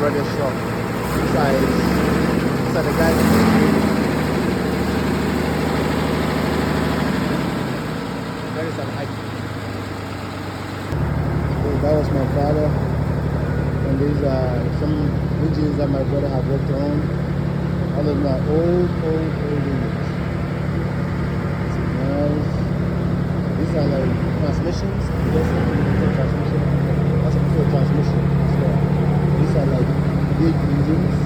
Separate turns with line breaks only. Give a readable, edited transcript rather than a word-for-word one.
brother's shop. These are the guys. There is an hike. So that was my father. And these are some engines that my brother have worked on. All of them are old engines. Nice. These are like transmissions. Yes, transmission. That's a full transmission. So these are like big engines.